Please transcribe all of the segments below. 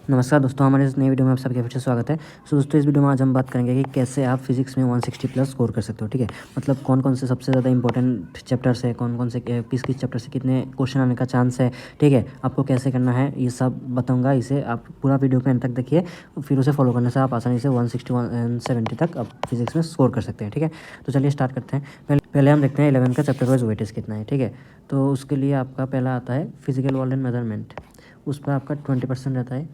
नमस्कार दोस्तों, हमारे इस नई वीडियो में आप सबका फिर से स्वागत है। दोस्तों, इस वीडियो में आज हम बात करेंगे कि कैसे आप फिजिक्स में 160 प्लस स्कोर कर सकते हो। ठीक है, मतलब कौन कौन से सबसे ज़्यादा इंपॉर्टेंट चैप्टर्स है, कौन कौन से किस किस चैप्टर से कितने क्वेश्चन आने का चांस है। ठीक है, आपको कैसे करना है ये सब बताऊँगा। इसे आप पूरा वीडियो के अंत तक देखिए, फिर उसे फॉलो करने से आप आसानी से 160 170 तक आप फिजिक्स में स्कोर कर सकते हैं। ठीक है, तो चलिए स्टार्ट करते हैं। पहले हम देखते हैं 11 का चैप्टर वाइज वेटेज कितना है। ठीक है, तो उसके लिए आपका पहला आता है फिजिकल वर्ल्ड एंड मेजरमेंट, उस पर आपका 20% रहता है।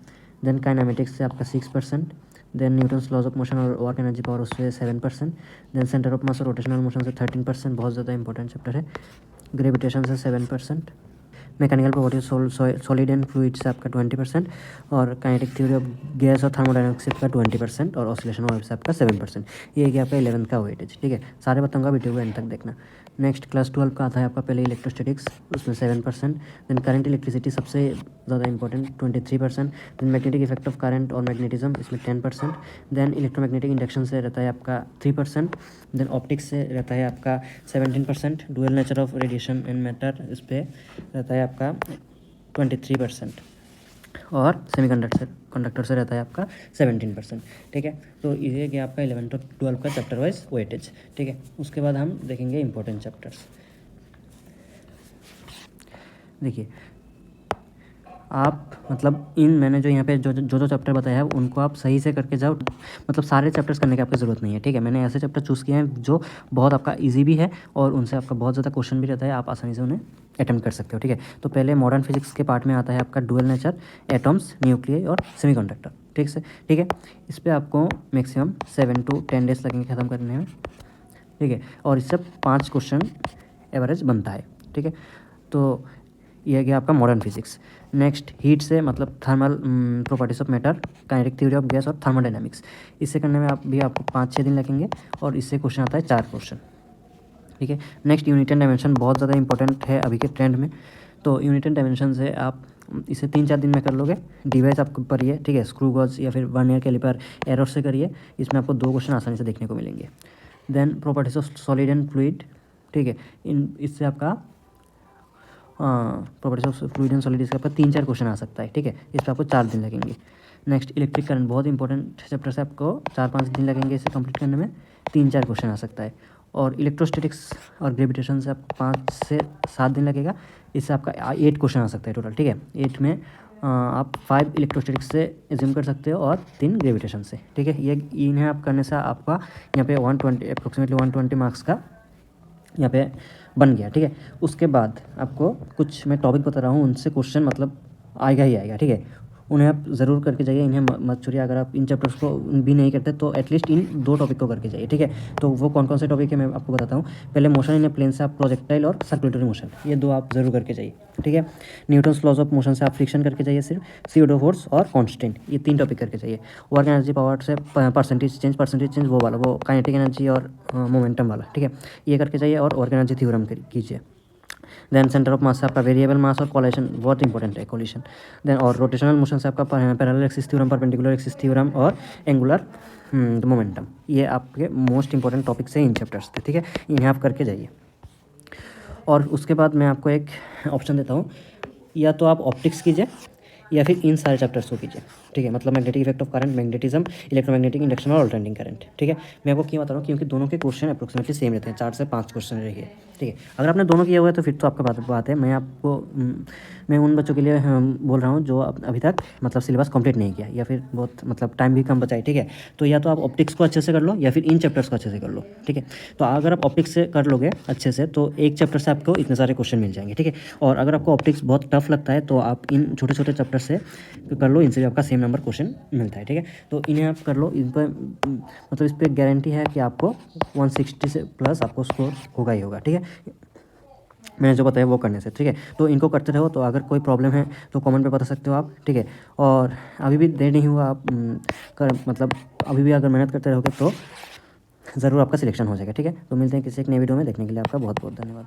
देन काइनेमेटिक्स से आपका 6%, then Newton's laws of motion और वर्क एनर्जी पावर उससे 7%, देन सेंटर ऑफ मास और रोटेशनल मोशन से 13%, बहुत ज़्यादा इंपॉर्टेंट चैप्टर है। ग्रेविटेशन से 7%, mechanical properties solid and fluid से आपका 20%, और काइनेटिक थ्योरी ऑफ गैस और थर्मोडायनामिक्स से आपका 20%, और ऑसिलेशन ऑफ से आपका 7%। ये है आपका 11 का वेटेज। ठीक है, सारे बताऊंगा, वीडियो को एंड तक देखना। नेक्स्ट क्लास 12 का आता है आपका पहले इलेक्ट्रोस्टैटिक्स, उसमें 7%, देन करंट इलेक्ट्रिसिटी सबसे ज़्यादा important 23%, then magnetic effect of current और मैग्नेटिज्म इसमें 10%, देन इलेक्ट्रोमैग्नेटिक इंडक्शन से रहता है आपका 3%, देन ऑप्टिक्स से रहता है आपका 17%, dual nature of radiation and matter इस पर रहता है आपका 23%, और कंडक्टर से रहता है आपका 17%। ठीक है, तो ये गया आपका 11 to 12 का चैप्टर वाइज वेटेज। ठीक है, उसके बाद हम देखेंगे इंपॉर्टेंट चैप्टर्स। देखिए, आप मतलब इन मैंने जो यहाँ पे जो चैप्टर बताया है उनको आप सही से करके जाओ। मतलब सारे चैप्टर्स करने की आपकी ज़रूरत नहीं है। ठीक है, मैंने ऐसे चैप्टर चूज़ किए हैं जो बहुत आपका इजी भी है और उनसे आपका बहुत ज़्यादा क्वेश्चन भी रहता है, आप आसानी से उन्हें अटेम्प्ट कर सकते हो। ठीक है, तो पहले मॉडर्न फिजिक्स के पार्ट में आता है आपका डुअल नेचर, एटम्स, न्यूक्लियर और सेमीकंडक्टर। ठीक है, इस पर आपको मैक्सिमम 7 to 10 डेज लगेंगे ख़त्म करने में। ठीक है, और इससे 5 क्वेश्चन एवरेज बनता है। ठीक है, तो यह गया आपका मॉडर्न फिजिक्स। नेक्स्ट हीट से मतलब thermal properties of matter, kinetic theory of gas और थर्मोडायनामिक्स, इससे करने में आपको 5-6 दिन लगेंगे, और इससे क्वेश्चन आता है 4 क्वेश्चन। ठीक है, नेक्स्ट यूनिट एंड डायमेंशन बहुत ज़्यादा इंपॉर्टेंट है अभी के ट्रेंड में। तो यूनिट एंड डायमेंशन से आप इसे 3-4 दिन में कर लोगे। डिवाइस आपके ऊपर ही है। ठीक है, स्क्रू गॉज या फिर वर्नियर कैलिपर एरर से करिए, इसमें आपको 2 क्वेश्चन आसानी से देखने को मिलेंगे। Then properties of solid and fluid. ठीक है, इससे आपका properties of fluid and solid इसका आपका 3-4 क्वेश्चन आ सकता है। ठीक है, इस पर आपको 4 दिन लगेंगे। नेक्स्ट इलेक्ट्रिक करंट बहुत इंपॉर्टेंट चैप्टर से, आपको 4-5 दिन लगेंगे इसे कंप्लीट करने में, 3-4 क्वेश्चन आ सकता है। और इलेक्ट्रोस्टैटिक्स और ग्रेविटेशन से आपको 5 से 7 दिन लगेगा, इससे आपका 8 क्वेश्चन आ सकता है टोटल। ठीक है, 8 में आप 5 इलेक्ट्रोस्टैटिक्स से एज्यूम कर सकते हो और 3 ग्रेविटेशन से। ठीक है, ये इन्हें आप करने से आपका यहाँ पे 120 अप्रोक्सीमेटली 120 मार्क्स का यहाँ पे बन गया। ठीक है, उसके बाद आपको कुछ मैं टॉपिक बता रहा हूँ, उनसे क्वेश्चन मतलब आएगा ही आएगा। ठीक है, उन्हें आप ज़रूर करके जाइए, इन्हें मत छोड़िए। अगर आप इन चैप्टर्स को भी नहीं करते तो एटलीस्ट इन 2 टॉपिक को करके जाइए। ठीक है, तो वो कौन कौन से टॉपिक है मैं आपको बताता हूँ। पहले मोशन इन ए प्लेन से आप प्रोजेक्टाइल और सर्कुलेटरी मोशन, ये 2 आप ज़रूर करके जाइए। ठीक है, न्यूटन्स लॉज ऑफ मोशन से आप फ्रिक्शन करके जाइए सिर्फ, सीओडो फोर्स और कॉन्स्टेंट, ये 3 टॉपिक करके जाइए। वर्क एनर्जी पावर से परसेंटेज चेंज वो वाला, वो काइनेटिक एनर्जी और मोमेंटम वाला। ठीक है, ये करके जाइए और वर्क एनर्जी थ्योरम कीजिए। देन सेंटर ऑफ मास से आपका वेरिएबल मास और कोलिशन बहुत इंपॉर्टेंट है, कोलिशन। देन और रोटेशनल मोशन से आपका parallel axis theorem, perpendicular axis theorem और एंगुलर मोमेंटम, ये आपके मोस्ट इंपॉर्टेंट टॉपिक्स हैं इन चैप्टर्स पे। ठीक है, इन्हें आप करके जाइए। और उसके बाद मैं आपको एक ऑप्शन देता हूँ, या तो आप ऑप्टिक्स कीजिए या फिर इन सारे चैप्टर्स को कीजिए। ठीक है, मतलब magnetic effect of current, magnetism, electromagnetic induction और अल्टरनेटिंग करंट। ठीक है, मैं आपको क्यों बता रहा हूँ, क्योंकि दोनों के क्वेश्चन अप्रोक्सीमेटली सेम रहते हैं, 4 से 5 क्वेश्चन रहेंगे। ठीक है, अगर आपने दोनों किया हुआ है तो फिर तो आपका बात है। मैं उन बच्चों के लिए बोल रहा हूँ जो अभी तक मतलब सिलेबस कंप्लीट नहीं किया, या फिर बहुत मतलब टाइम भी कम बचा है। ठीक है, तो या तो आप ऑप्टिक्स को अच्छे से कर लो या फिर इन चैप्टर्स को अच्छे से कर लो। ठीक है, तो अगर आप ऑप्टिक्स से कर लोगे अच्छे से तो एक चैप्टर से आपको इतने सारे क्वेश्चन मिल जाएंगे। ठीक है, और अगर आपको ऑप्टिक्स बहुत टफ लगता है तो आप इन छोटे छोटे चैप्टर से कर लो, इनसे भी आपका सेम नंबर क्वेश्चन मिलता है। ठीक है, तो इन्हें आप कर लो, इन पर मतलब इस पर गारंटी है कि आपको 160 से प्लस आपको स्कोर होगा ही होगा। ठीक है, मैंने जो बताया वो करने से। ठीक है, तो इनको करते रहो। तो अगर कोई प्रॉब्लम है तो कमेंट पे बता सकते हो आप। ठीक है, और अभी भी देर नहीं हुआ, आप मतलब अभी भी अगर मेहनत करते रहोगे तो ज़रूर आपका सिलेक्शन हो जाएगा। ठीक है, तो मिलते हैं किसी एक नई वीडियो में, देखने के लिए आपका बहुत बहुत धन्यवाद।